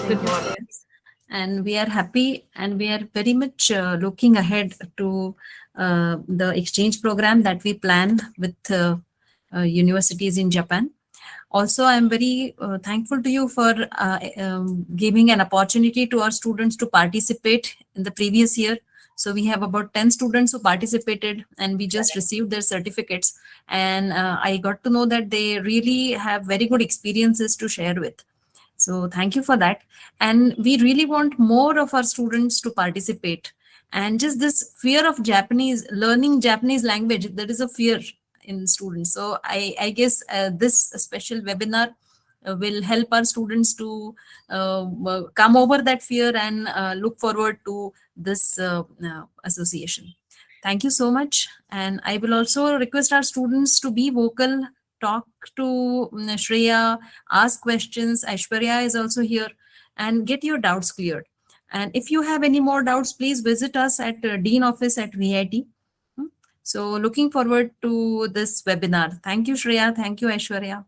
Good morning. And we are happy and we are very much looking ahead to the exchange program that we plan with universities in Japan. Also, I'm very thankful to you for giving an opportunity to our students to participate in the previous year. So we have about 10 students who participated and we just received their certificates. And I got to know that they really have very good experiences to share with. So thank you for that. And we really want more of our students to participate. And just this fear of Japanese, learning Japanese language, there is a fear in students. So I guess this special webinar will help our students to come over that fear and look forward to this association. Thank you so much. And I will also request our students to be vocal, talk to Shreya, ask questions. Aishwarya is also here, and get your doubts cleared. And if you have any more doubts, please visit us at Dean Office at VIT. So looking forward to this webinar. Thank you, Shreya. Thank you, Aishwarya.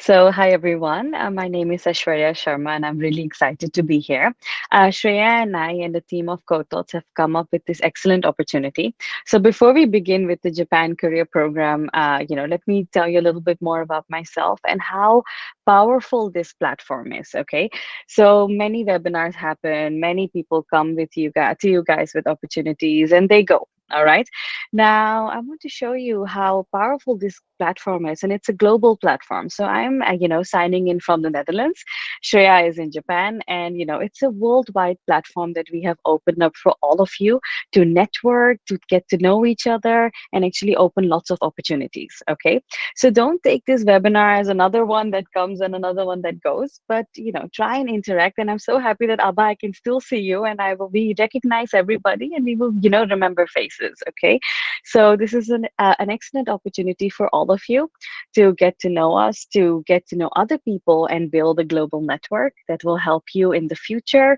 So, hi everyone. My name is Ashwarya Sharma, and I'm really excited to be here. Shreya and I and the team of Kotots have come up with this excellent opportunity. So, before we begin with the Japan Career Program, let me tell you a little bit more about myself and how powerful this platform is. Okay, so many webinars happen, many people come with you guys to you guys with opportunities, and they go. All right. Now, I want to show you how powerful this platform is, and it's a global platform. So I'm, signing in from the Netherlands. Shreya is in Japan, and it's a worldwide platform that we have opened up for all of you to network, to get to know each other, and actually open lots of opportunities. Okay, so don't take this webinar as another one that comes and another one that goes, but try and interact. And I'm so happy that Abba, I can still see you, and we recognize everybody, and we will, remember faces. Okay. So this is an excellent opportunity for all of you to get to know us, to get to know other people, and build a global network that will help you in the future,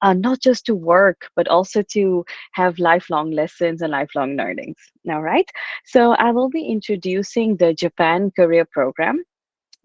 not just to work, but also to have lifelong lessons and lifelong learnings. All right. So I will be introducing the Japan Career Program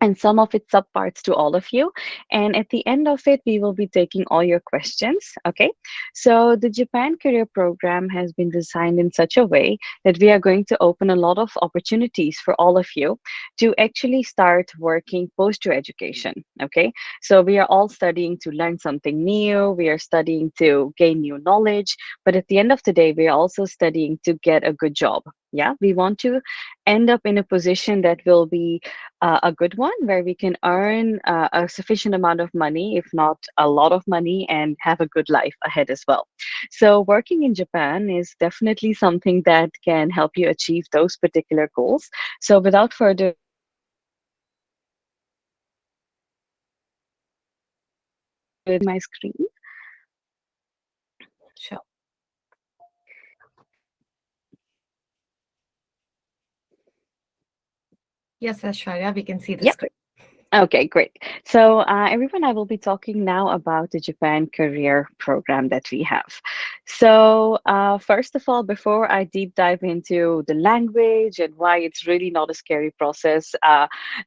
and some of its subparts to all of you. And at the end of it, we will be taking all your questions. Okay. So the Japan Career Program has been designed in such a way that we are going to open a lot of opportunities for all of you to actually start working post your education. Okay. So we are all studying to learn something new. We are studying to gain new knowledge. But at the end of the day, we are also studying to get a good job. Yeah, we want to end up in a position that will be a good one where we can earn a sufficient amount of money, if not a lot of money, and have a good life ahead as well. So, working in Japan is definitely something that can help you achieve those particular goals. So, without further my screen. Sure. Yes, Ashwarya, we can see the Yep. screen. Okay, great. So, everyone, I will be talking now about the Japan Career Program that we have. So, first of all, before I deep dive into the language and why it's really not a scary process,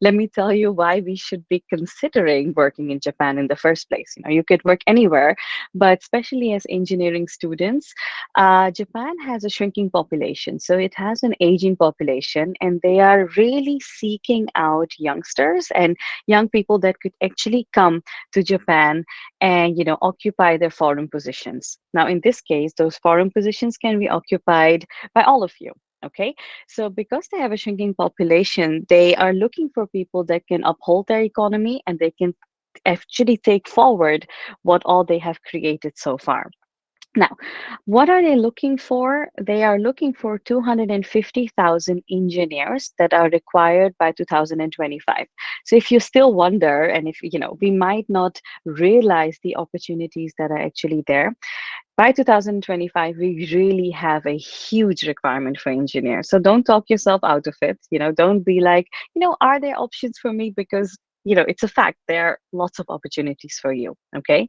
let me tell you why we should be considering working in Japan in the first place. You could work anywhere, but especially as engineering students, Japan has a shrinking population. So, it has an aging population, and they are really seeking out youngsters and young people that could actually come to Japan and occupy their foreign positions. Now, in this case, those foreign positions can be occupied by all of you. Okay, so because they have a shrinking population, they are looking for people that can uphold their economy and they can actually take forward what all they have created so far. Now, what are they looking for? They are looking for 250,000 engineers that are required by 2025. So if you still wonder, and if we might not realize the opportunities that are actually there, by 2025, we really have a huge requirement for engineers. So don't talk yourself out of it. Don't be like, are there options for me? Because it's a fact. There are lots of opportunities for you. Okay.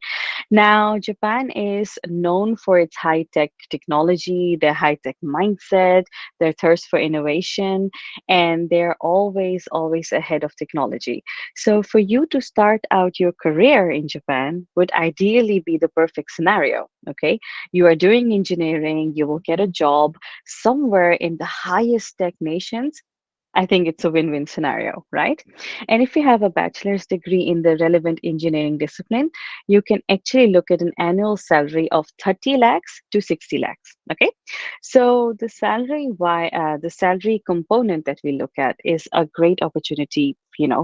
Now, Japan is known for its high tech technology, their high tech mindset, their thirst for innovation, and they're always ahead of technology. So, for you to start out your career in Japan would ideally be the perfect scenario. Okay. You are doing engineering, you will get a job somewhere in the highest tech nations. I think it's a win win scenario, right? And if you have a bachelor's degree in the relevant engineering discipline, you can actually look at an annual salary of 30 lakhs to 60 lakhs. Okay. So the salary component that we look at is a great opportunity,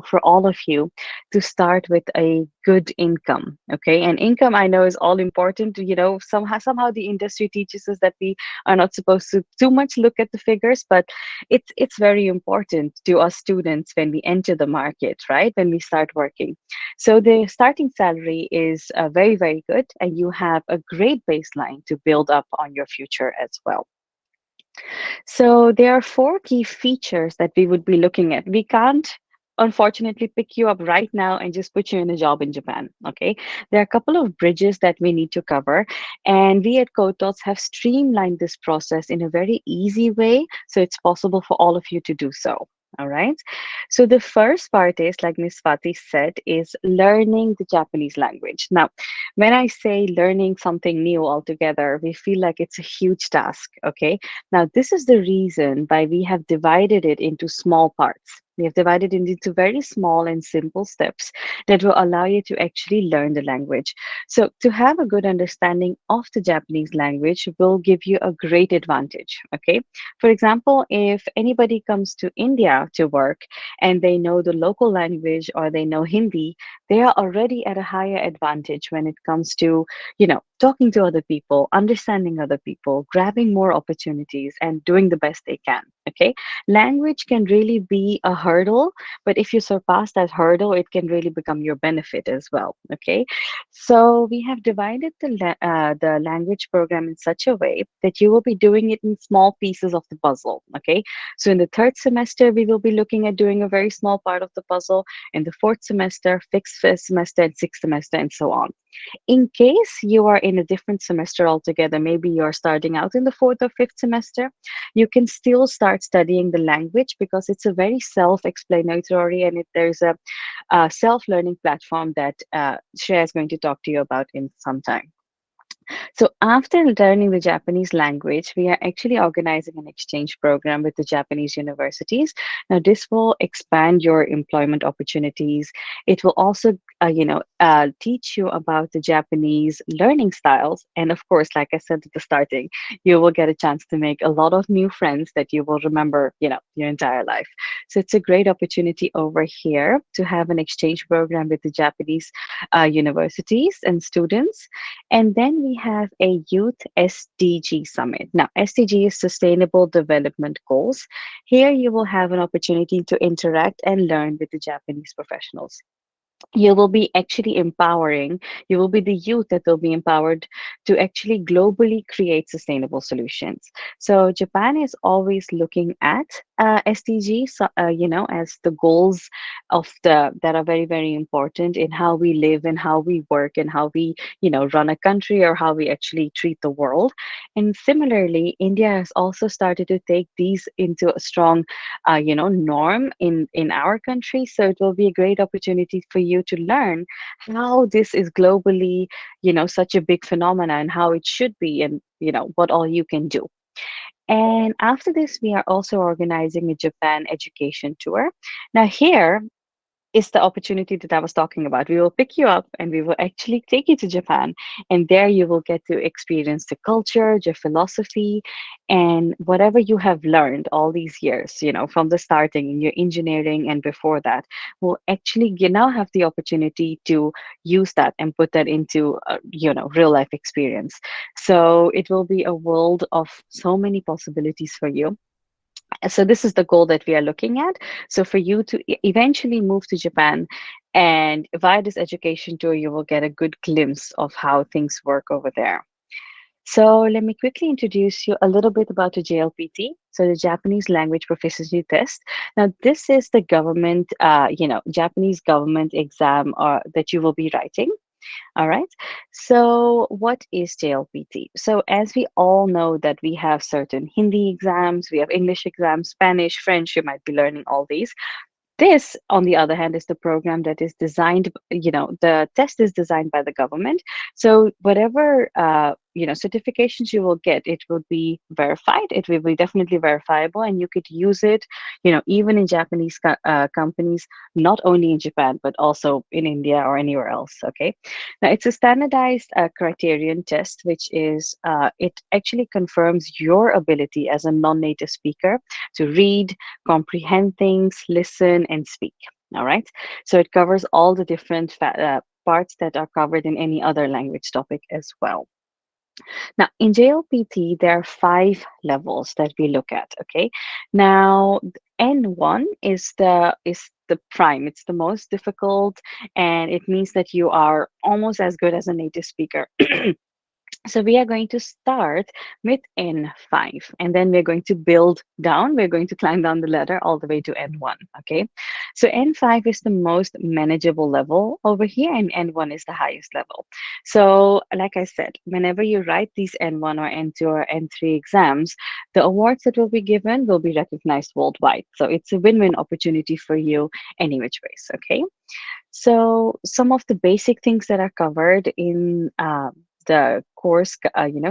for all of you to start with a good income. Okay. And income, I know, is all important. Somehow the industry teaches us that we are not supposed to too much look at the figures, but it's very important to us students when we enter the market, right? When we start working. So the starting salary is very, very good, and you have a great baseline to build up on your future as well. So there are four key features that we would be looking at. We can't unfortunately pick you up right now and just put you in a job in Japan. Okay. There are a couple of bridges that we need to cover. And we at Kotots have streamlined this process in a very easy way. So it's possible for all of you to do so. All right. So the first part is, like Miss Fati said, is learning the Japanese language. Now, when I say learning something new altogether, we feel like it's a huge task. Okay. Now, this is the reason why we have divided it into small parts. We have divided it into very small and simple steps that will allow you to actually learn the language. So, to have a good understanding of the Japanese language will give you a great advantage. Okay. For example, if anybody comes to India to work and they know the local language or they know Hindi, they are already at a higher advantage when it comes to, talking to other people, understanding other people, grabbing more opportunities, and doing the best they can. Okay. Language can really be a hurdle, but if you surpass that hurdle, it can really become your benefit as well. Okay. So we have divided the language program in such a way that you will be doing it in small pieces of the puzzle. Okay. So in the third semester, we will be looking at doing a very small part of the puzzle. In the fourth semester, fifth semester, and sixth semester, and so on. In case you are in a different semester altogether, maybe you're starting out in the fourth or fifth semester, you can still start studying the language because it's a very self-explanatory, and there's a self-learning platform that Shreya is going to talk to you about in some time. So, after learning the Japanese language, we are actually organizing an exchange program with the Japanese universities. Now, this will expand your employment opportunities. It will also, teach you about the Japanese learning styles. And of course, like I said at the starting, you will get a chance to make a lot of new friends that you will remember, your entire life. So, it's a great opportunity over here to have an exchange program with the Japanese universities and students. And then we have a Youth SDG Summit. Now, SDG is Sustainable Development Goals. Here you will have an opportunity to interact and learn with the Japanese professionals. You will be actually empowering, you will be the youth that will be empowered to actually globally create sustainable solutions. So Japan is always looking at SDGs, as the goals of the that are very, very important in how we live and how we work and how we, run a country or how we actually treat the world. And similarly, India has also started to take these into a strong, norm in our country. So it will be a great opportunity for you to learn how this is globally, such a big phenomena and how it should be, and what all you can do. And after this, we are also organizing a Japan education tour. Now, here is the opportunity that I was talking about. We will pick you up and we will actually take you to Japan. And there you will get to experience the culture, the philosophy, and whatever you have learned all these years, from the starting in your engineering and before that, will actually you now have the opportunity to use that and put that into, real life experience. So it will be a world of so many possibilities for you. So this is the goal that we are looking at. So for you to eventually move to Japan, and via this education tour, you will get a good glimpse of how things work over there. So let me quickly introduce you a little bit about the JLPT. So the Japanese language proficiency test. Now, this is the government, Japanese government exam that you will be writing. All right. So, what is JLPT? So, as we all know that we have certain Hindi exams, we have English exams, Spanish, French. You might be learning all these. This, on the other hand, is the program that is designed, the test is designed by the government. So whatever, certifications you will get, it will be verified. It will be definitely verifiable, and you could use it, even in Japanese companies, not only in Japan, but also in India or anywhere else. Okay. Now, it's a standardized criterion test, which is, it actually confirms your ability as a non-native speaker to read, comprehend things, listen, and speak. All right. So it covers all the different parts that are covered in any other language topic as well. Now, in JLPT, there are 5 levels that we look at. Okay. Now, N1 is the prime. It's the most difficult, and it means that you are almost as good as a native speaker. So we are going to start with N5, and then we're going to build down. We're going to climb down the ladder all the way to N1. Okay. So N5 is the most manageable level over here, and N1 is the highest level. So, like I said, whenever you write these N1 or N2 or N3 exams, the awards that will be given will be recognized worldwide. So it's a win-win opportunity for you any which ways. Okay. So some of the basic things that are covered in the course,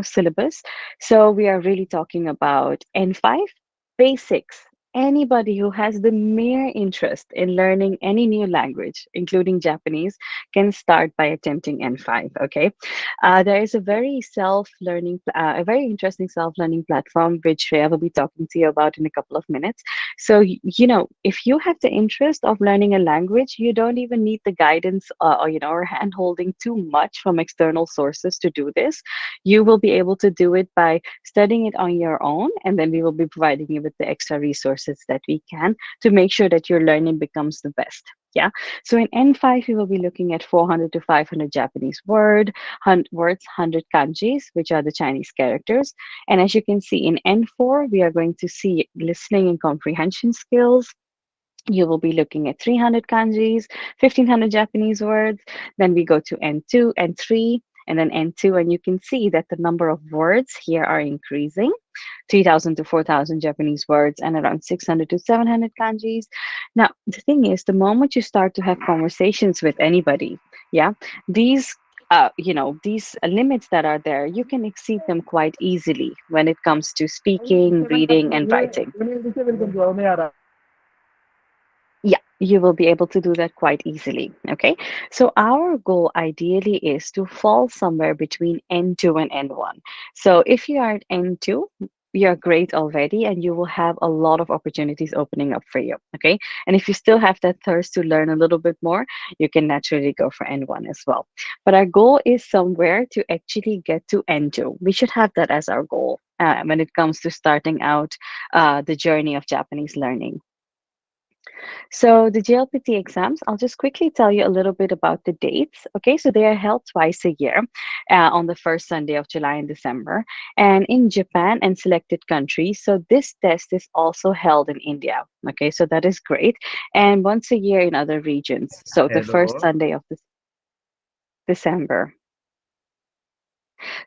syllabus. So we are really talking about N5 basics. Anybody who has the mere interest in learning any new language, including Japanese, can start by attempting N5. Okay, there is a very interesting self-learning platform which Shreya will be talking to you about in a couple of minutes. So, if you have the interest of learning a language, you don't even need the guidance or hand holding too much from external sources to do this. You will be able to do it by studying it on your own, and then we will be providing you with the extra resources that we can to make sure that your learning becomes the best. Yeah. So in N5, we will be looking at 400 to 500 Japanese words, 100 kanjis, which are the Chinese characters. And as you can see in N4, we are going to see listening and comprehension skills. You will be looking at 300 kanjis, 1500 Japanese words. Then we go to N2, N3, and then N2, and you can see that the number of words here are increasing. 3,000 to 4,000 Japanese words and around 600 to 700 kanjis. Now, the thing is, the moment you start to have conversations with anybody, yeah, these these limits that are there, you can exceed them quite easily when it comes to speaking, reading, and writing. Yeah, you will be able to do that quite easily. Okay. So our goal ideally is to fall somewhere between N2 and N1. So if you are at N2, you're great already, and you will have a lot of opportunities opening up for you. Okay. And if you still have that thirst to learn a little bit more, you can naturally go for N1 as well. But our goal is somewhere to actually get to N2. We should have that as our goal when it comes to starting out the journey of Japanese learning. So the JLPT exams, I'll just quickly tell you a little bit about the dates. Okay, so they are held twice a year on the first Sunday of July and December, and in Japan and selected countries. So this test is also held in India. Okay, so that is great. And once a year in other regions. So the first Hello. Sunday of December.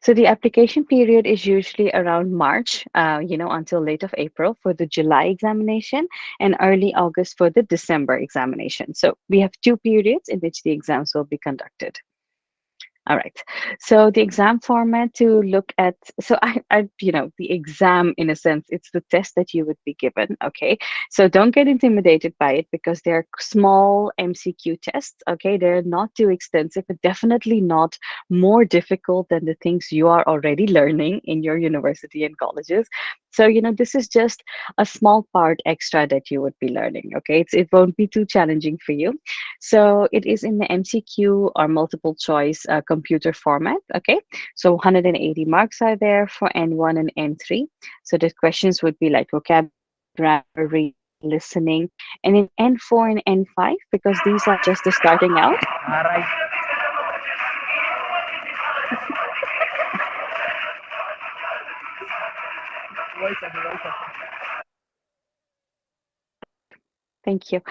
So the application period is usually around March, until late of April for the July examination and early August for the December examination. So we have 2 periods in which the exams will be conducted. All right. So the exam format to look at, so the exam in a sense, it's the test that you would be given. Okay. So don't get intimidated by it because they're small MCQ tests. Okay. They're not too extensive, but definitely not more difficult than the things you are already learning in your university and colleges. So, this is just a small part extra that you would be learning. Okay. It won't be too challenging for you. So it is in the MCQ or multiple choice computer format. Okay, so 180 marks are there for N1 and N3. So the questions would be like vocabulary, grammar, reading, listening, and in N4 and N5, because these are just the starting out. Aray. Voice. Thank you.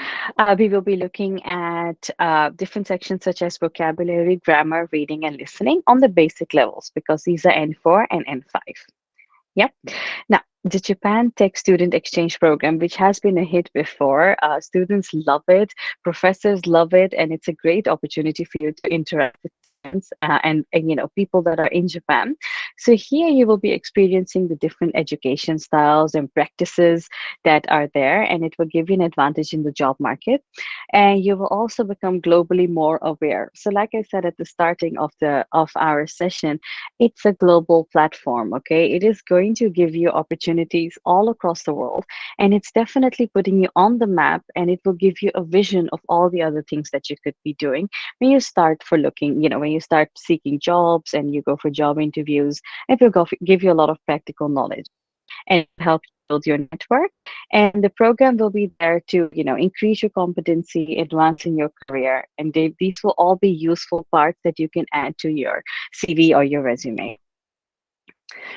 We will be looking at different sections such as vocabulary, grammar, reading, and listening on the basic levels because these are N4 and N5. Yep. Now, the Japan Tech Student Exchange Program, which has been a hit before, students love it, professors love it, and it's a great opportunity for you to interact with students and people that are in Japan. So here you will be experiencing the different education styles and practices that are there, and it will give you an advantage in the job market. And you will also become globally more aware. So, like I said at the starting of our session, it's a global platform, okay? It is going to give you opportunities all across the world, and it's definitely putting you on the map, and it will give you a vision of all the other things that you could be doing when you start for looking, when you start seeking jobs and you go for job interviews. It will give you a lot of practical knowledge and help you build your network. And the program will be there to, increase your competency, advance in your career, and these will all be useful parts that you can add to your CV or your resume.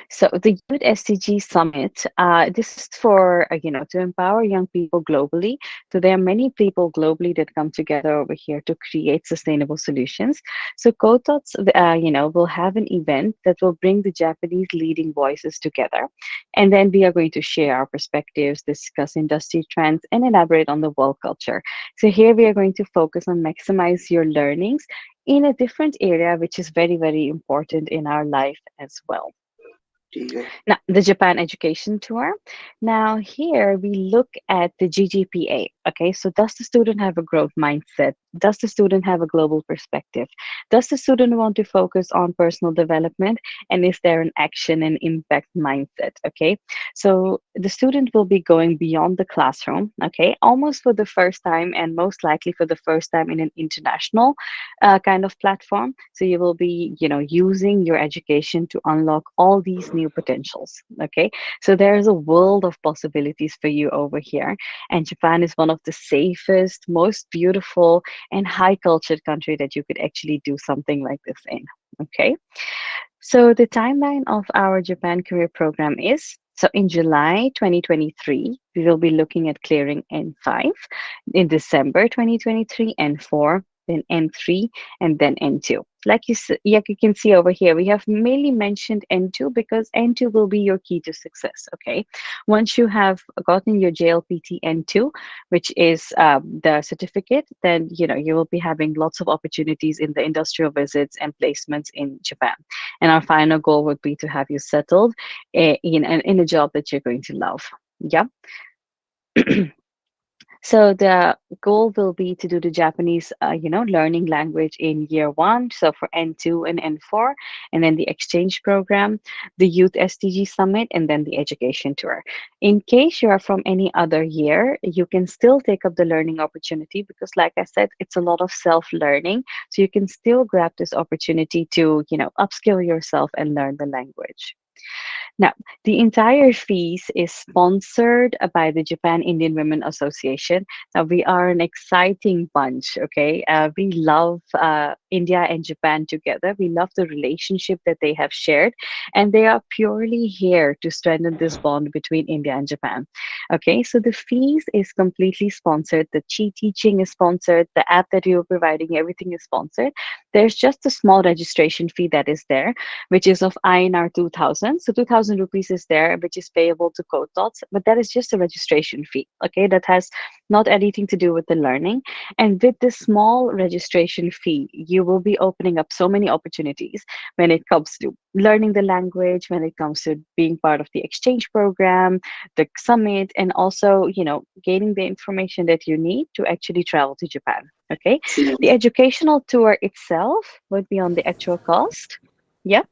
So the Youth SDG Summit, this is for, to empower young people globally. So there are many people globally that come together over here to create sustainable solutions. So KOTOTS, will have an event that will bring the Japanese leading voices together. And then we are going to share our perspectives, discuss industry trends, and elaborate on the world culture. So here we are going to focus on maximize your learnings in a different area, which is very, very important in our life as well. Now, the Japan Education Tour. Now, here we look at the GGPA. Okay, so does the student have a growth mindset? Does the student have a global perspective? Does the student want to focus on personal development? And is there an action and impact mindset? Okay, so the student will be going beyond the classroom, okay, almost for the first time and most likely for the first time in an international kind of platform. So you will be, using your education to unlock all these new potentials. Okay, so there's a world of possibilities for you over here, and Japan is one of the safest, most beautiful, and high cultured country that you could actually do something like this in. Okay, so the timeline of our Japan career program is, so in July 2023, we will be looking at clearing N5. In December 2023, N4, then N3, and then N2. Like you can see over here, we have mainly mentioned N2 because N2 will be your key to success, okay? Once you have gotten your JLPT N2, which is the certificate, then, you will be having lots of opportunities in the industrial visits and placements in Japan. And our final goal would be to have you settled in a job that you're going to love. Yeah. So the goal will be to do the Japanese, learning language in year one. So for N2 and N4, and then the exchange program, the Youth SDG Summit, and then the education tour. In case you are from any other year, you can still take up the learning opportunity because, like I said, it's a lot of self-learning. So you can still grab this opportunity to, upskill yourself and learn the language. Now, the entire fees is sponsored by the Japan Indian Women Association. Now, we are an exciting bunch, okay? We love India and Japan together. We love the relationship that they have shared, and they are purely here to strengthen this bond between India and Japan. Okay, so the fees is completely sponsored. The Chi teaching is sponsored. The app that you're providing, everything is sponsored. There's just a small registration fee that is there, which is of INR 2000. So 2000 rupees is there, which is payable to KOTOTS, but that is just a registration fee. Okay, that has not anything to do with the learning. And with this small registration fee, you will be opening up so many opportunities when it comes to learning the language, when it comes to being part of the exchange program, the summit, and also, gaining the information that you need to actually travel to Japan. Okay, the educational tour itself would be on the actual cost. Yeah,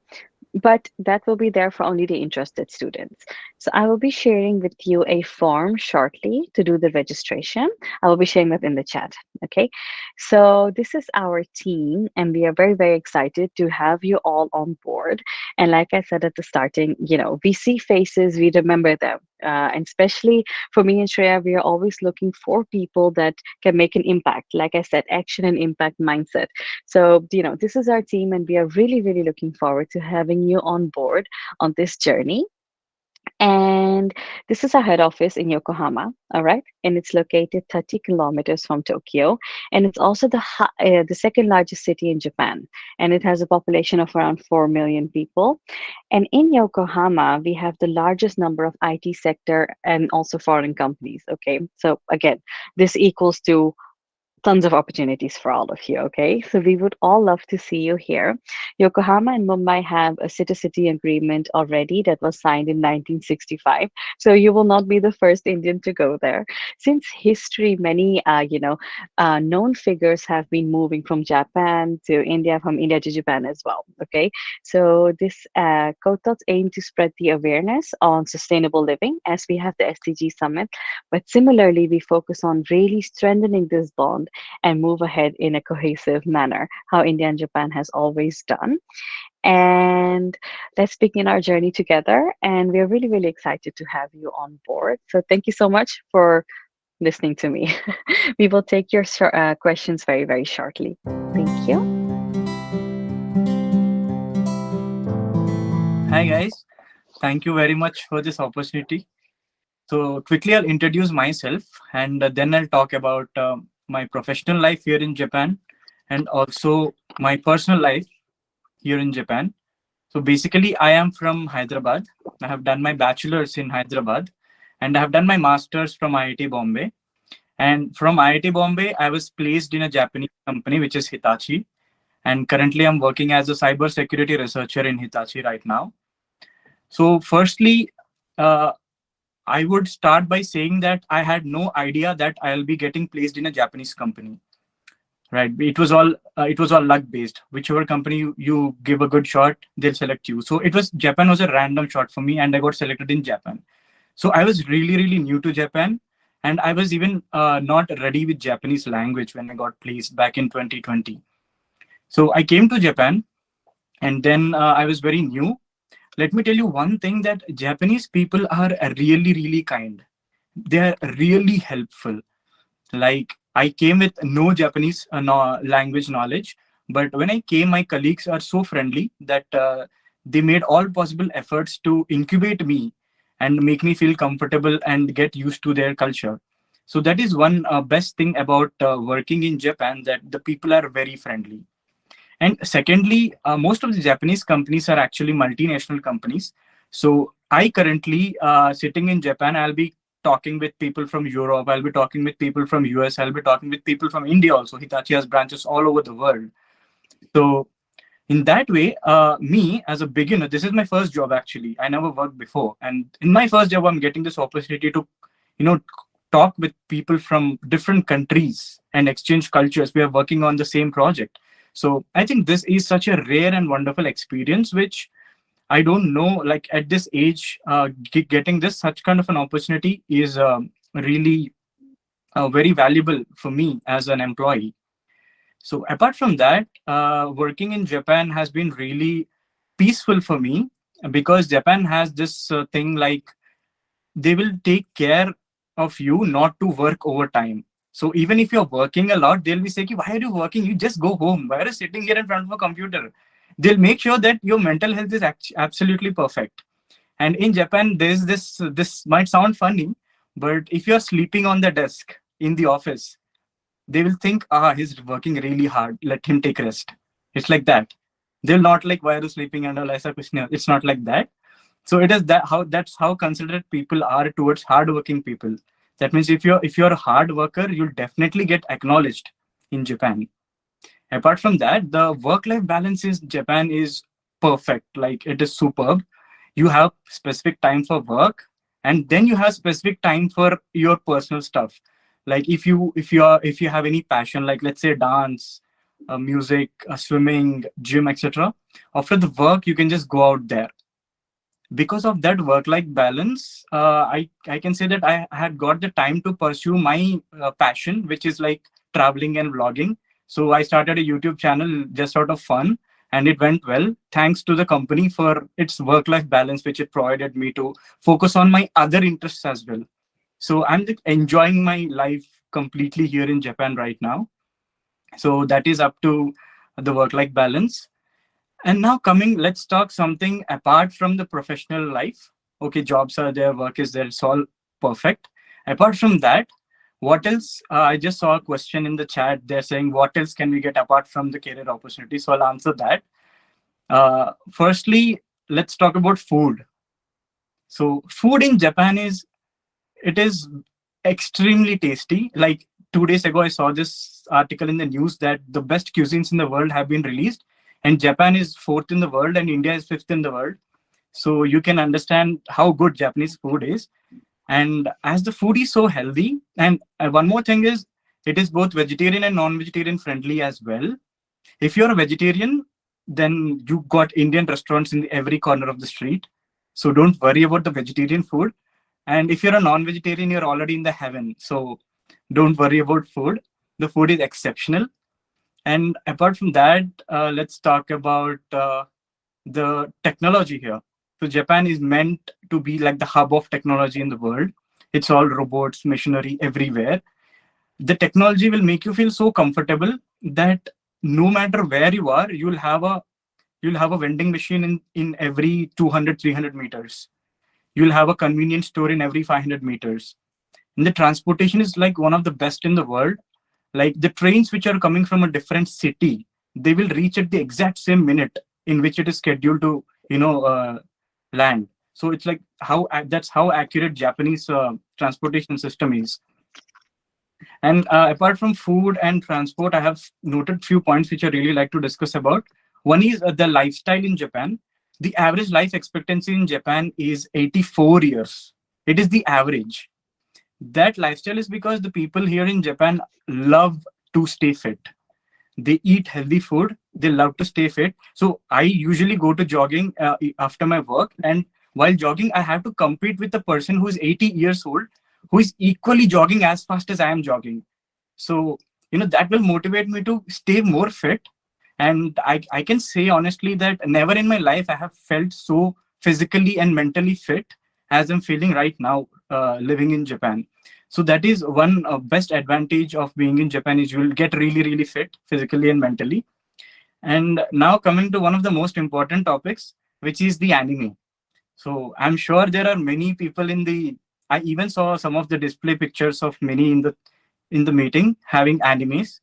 but that will be there for only the interested students. So I will be sharing with you a form shortly to do the registration. I will be sharing that in the chat. Okay. So this is our team, and we are very, very excited to have you all on board. And like I said at the starting, we see faces, we remember them. And especially for me and Shreya, we are always looking for people that can make an impact. Like I said, action and impact mindset. So, this is our team, and we are really, really looking forward to having you on board on this journey. And This is our head office in Yokohama, all right? And it's located 30 kilometers from Tokyo. And it's also the second largest city in Japan. And it has a population of around 4 million people. And in Yokohama, we have the largest number of IT sector and also foreign companies, okay? So again, this equals to tons of opportunities for all of you. Okay, so we would all love to see you here. Yokohama and Mumbai have a city agreement already that was signed in 1965. So you will not be the first Indian to go there. Since history, many known figures have been moving from Japan to India, from India to Japan as well. Okay, so this Kotots aim to spread the awareness on sustainable living as we have the SDG summit. But similarly, we focus on really strengthening this bond and move ahead in a cohesive manner, how India and Japan has always done. And let's begin our journey together. And we're really, really excited to have you on board. So thank you so much for listening to me. We will take your questions very, very shortly. Thank you. Hi guys, thank you very much for this opportunity. So quickly I'll introduce myself and then I'll talk about my professional life here in Japan and also my personal life here in Japan. So basically I am from Hyderabad. I have done my bachelor's in Hyderabad and I have done my master's from IIT Bombay. And from IIT Bombay, I was placed in a Japanese company, which is Hitachi. And currently I'm working as a cybersecurity researcher in Hitachi right now. So firstly, I would start by saying that I had no idea that I'll be getting placed in a Japanese company. Right? It was all luck based. Whichever company you give a good shot, they'll select you. So Japan was a random shot for me, and I got selected in Japan. So I was really new to Japan, and I was even not ready with Japanese language when I got placed back in 2020. So I came to Japan, and then I was very new. Let me tell you one thing, that Japanese people are really kind. They are really helpful. Like, I came with no Japanese language knowledge, but when I came, my colleagues are so friendly that they made all possible efforts to incubate me and make me feel comfortable and get used to their culture. So that is one best thing about working in Japan, that the people are very friendly. And secondly, most of the Japanese companies are actually multinational companies. So I currently, sitting in Japan, I'll be talking with people from Europe, I'll be talking with people from US, I'll be talking with people from India also. Hitachi has branches all over the world. So in that way, me as a beginner, this is my first job actually. I never worked before. And in my first job, I'm getting this opportunity to, talk with people from different countries and exchange cultures. We are working on the same project. So I think this is such a rare and wonderful experience, which I don't know, like at this age, getting this such kind of an opportunity is really very valuable for me as an employee. So apart from that, working in Japan has been really peaceful for me, because Japan has this thing, like they will take care of you not to work overtime. So even if you're working a lot, they'll be saying, why are you working? You just go home. Why are you sitting here in front of a computer? They'll make sure that your mental health is absolutely perfect. And in Japan, there's this might sound funny, but if you're sleeping on the desk in the office, they will think, he's working really hard. Let him take rest. It's like that. They'll not like, why are you sleeping and all. It's not like that. So it is that's how considerate people are towards hardworking people. That means if you're a hard worker, you'll definitely get acknowledged in Japan. Apart from that, the work-life balance in Japan is perfect. Like, it is superb. You have specific time for work, and then you have specific time for your personal stuff. Like, if you have any passion, like let's say dance, music, swimming, gym, etc. After the work, you can just go out there. Because of that work-life balance, I can say that I had got the time to pursue my passion, which is like traveling and vlogging. So I started a YouTube channel just out of fun, and it went well, thanks to the company for its work-life balance, which it provided me to focus on my other interests as well. So I'm like enjoying my life completely here in Japan right now. So that is up to the work-life balance. And now let's talk something apart from the professional life. okay, jobs are there, work is there, it's all perfect. Apart from that, what else? I just saw a question in the chat. They're saying, what else can we get apart from the career opportunity? So I'll answer that. Firstly, let's talk about food. So food in Japan is extremely tasty. Like 2 days ago, I saw this article in the news that the best cuisines in the world have been released, and Japan is fourth in the world, and India is fifth in the world. So you can understand how good Japanese food is. And as the food is so healthy, and one more thing is, it is both vegetarian and non-vegetarian friendly as well. If you're a vegetarian, then you got Indian restaurants in every corner of the street. So don't worry about the vegetarian food. And if you're a non-vegetarian, you're already in the heaven. So don't worry about food. The food is exceptional. And apart from that, let's talk about the technology here. So Japan is meant to be like the hub of technology in the world. It's all robots, machinery everywhere. The technology will make you feel so comfortable that no matter where you are, you'll have a vending machine in every 200, 300 meters. You'll have a convenience store in every 500 meters. And the transportation is like one of the best in the world. Like the trains which are coming from a different city, they will reach at the exact same minute in which it is scheduled to, land. So it's like that's how accurate Japanese transportation system is. And apart from food and transport, I have noted few points which I really like to discuss about. One is the lifestyle in Japan. The average life expectancy in Japan is 84 years. It is the average. That lifestyle is because the people here in Japan love to stay fit. They eat healthy food. They love to stay fit. So I usually go to jogging after my work. And while jogging, I have to compete with the person who is 80 years old, who is equally jogging as fast as I am jogging. So, that will motivate me to stay more fit. And I can say honestly that never in my life I have felt so physically and mentally fit as I'm feeling right now living in Japan. So that is one best advantage of being in Japan is you will get really, really fit physically and mentally. And now coming to one of the most important topics, which is the anime. So I'm sure there are many people I even saw some of the display pictures of many in the meeting having animes.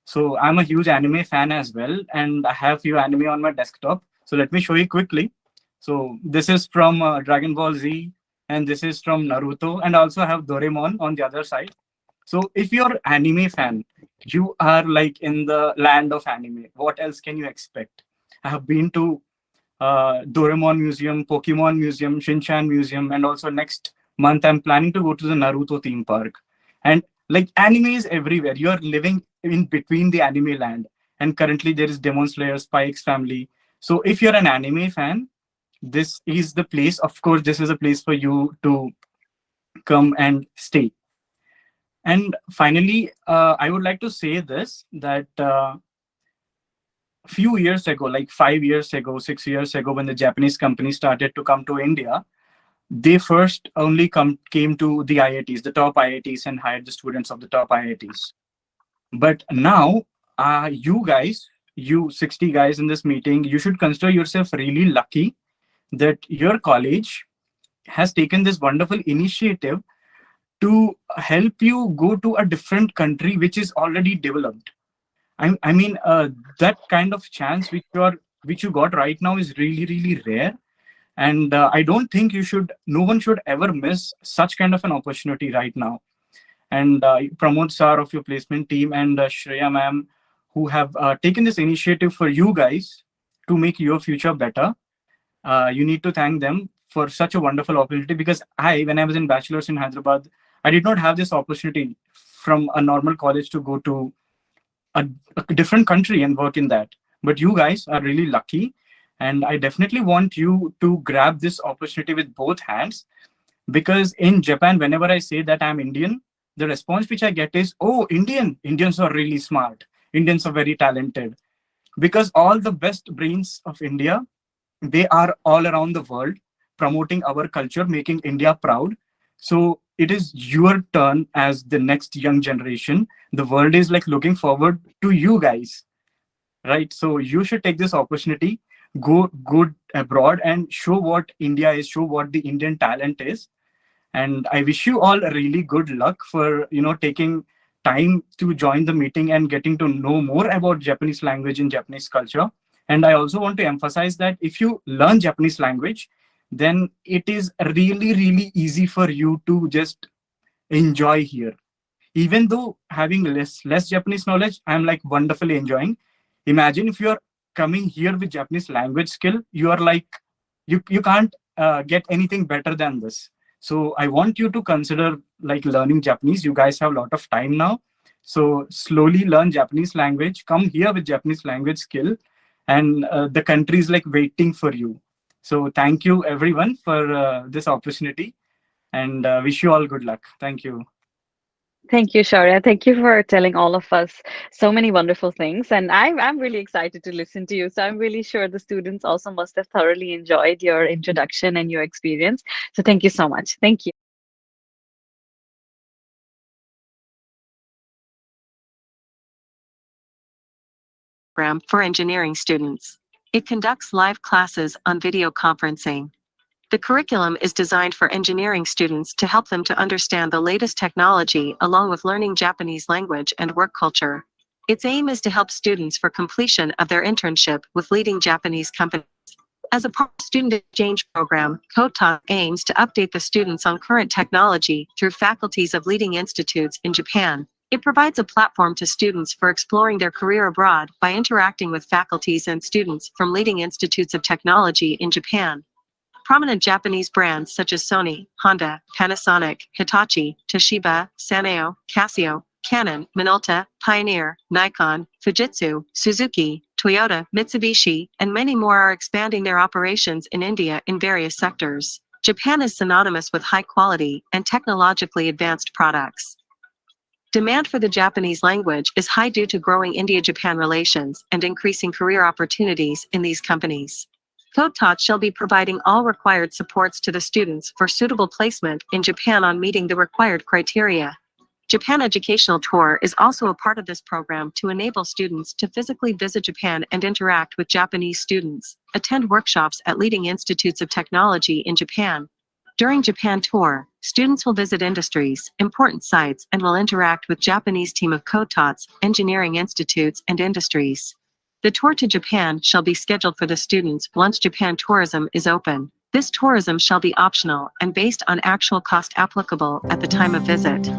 So I'm a huge anime fan as well, and I have few anime on my desktop. So let me show you quickly. So this is from Dragon Ball Z, and this is from Naruto, and also I have Doraemon on the other side. So if you're anime fan, you are like in the land of anime. What else can you expect? I have been to Doraemon Museum, Pokemon Museum, Shinchan Museum, and also next month I'm planning to go to the Naruto theme park. And like anime is everywhere. You are living in between the anime land. And currently there is Demon Slayer, Spy X Family. So if you're an anime fan, this is the place. Of course, this is a place for you to come and stay. And finally, I would like to say this that few years ago, like 5 years ago, 6 years ago, when the Japanese company started to come to India, they first only came to the IITs, the top IITs, and hired the students of the top IITs. But now, you 60 guys in this meeting, you should consider yourself really lucky that your college has taken this wonderful initiative to help you go to a different country which is already developed. I mean, that kind of chance which you got right now is really, really rare. And I don't think no one should ever miss such kind of an opportunity right now. And Pramod sir of your placement team and Shreya ma'am, who have taken this initiative for you guys to make your future better. You need to thank them for such a wonderful opportunity, because when I was in bachelor's in Hyderabad, I did not have this opportunity from a normal college to go to a different country and work in that. But you guys are really lucky. And I definitely want you to grab this opportunity with both hands, because in Japan, whenever I say that I'm Indian, the response which I get is, oh, Indians are really smart. Indians are very talented. Because all the best brains of India, they are all around the world promoting our culture, making India proud. So it is your turn as the next young generation. The world is like looking forward to you guys, right? So you should take this opportunity. go abroad and show what India is, show what the Indian talent is. And I wish you all a really good luck for taking time to join the meeting and getting to know more about Japanese language and Japanese culture. And I also want to emphasize that if you learn Japanese language, then it is really, really easy for you to just enjoy here. Even though having less Japanese knowledge, I'm like wonderfully enjoying. Imagine if you're coming here with Japanese language skill, you are like, you can't get anything better than this. So I want you to consider like learning Japanese. You guys have a lot of time now. So slowly learn Japanese language, come here with Japanese language skill, and the country is like waiting for you. So thank you everyone for this opportunity, and wish you all good luck. Thank you. Thank you, Shaurya. Thank you for telling all of us so many wonderful things. And I'm really excited to listen to you. So I'm really sure the students also must have thoroughly enjoyed your introduction and your experience. So thank you so much. Thank you. Program for engineering students. It conducts live classes on video conferencing. The curriculum is designed for engineering students to help them to understand the latest technology along with learning Japanese language and work culture. Its aim is to help students for completion of their internship with leading Japanese companies. As a part of the student exchange program, KOTA aims to update the students on current technology through faculties of leading institutes in Japan. It provides a platform to students for exploring their career abroad by interacting with faculties and students from leading institutes of technology in Japan. Prominent Japanese brands such as Sony, Honda, Panasonic, Hitachi, Toshiba, Sanyo, Casio, Canon, Minolta, Pioneer, Nikon, Fujitsu, Suzuki, Toyota, Mitsubishi, and many more are expanding their operations in India in various sectors. Japan is synonymous with high quality and technologically advanced products. Demand for the Japanese language is high due to growing India-Japan relations and increasing career opportunities in these companies. KOTA shall be providing all required supports to the students for suitable placement in Japan on meeting the required criteria. Japan Educational Tour is also a part of this program to enable students to physically visit Japan and interact with Japanese students, attend workshops at leading institutes of technology in Japan. During Japan Tour, students will visit industries, important sites, and will interact with Japanese team of KOTA's, engineering institutes, and industries. The tour to Japan shall be scheduled for the students once Japan tourism is open. This tourism shall be optional and based on actual cost applicable at the time of visit.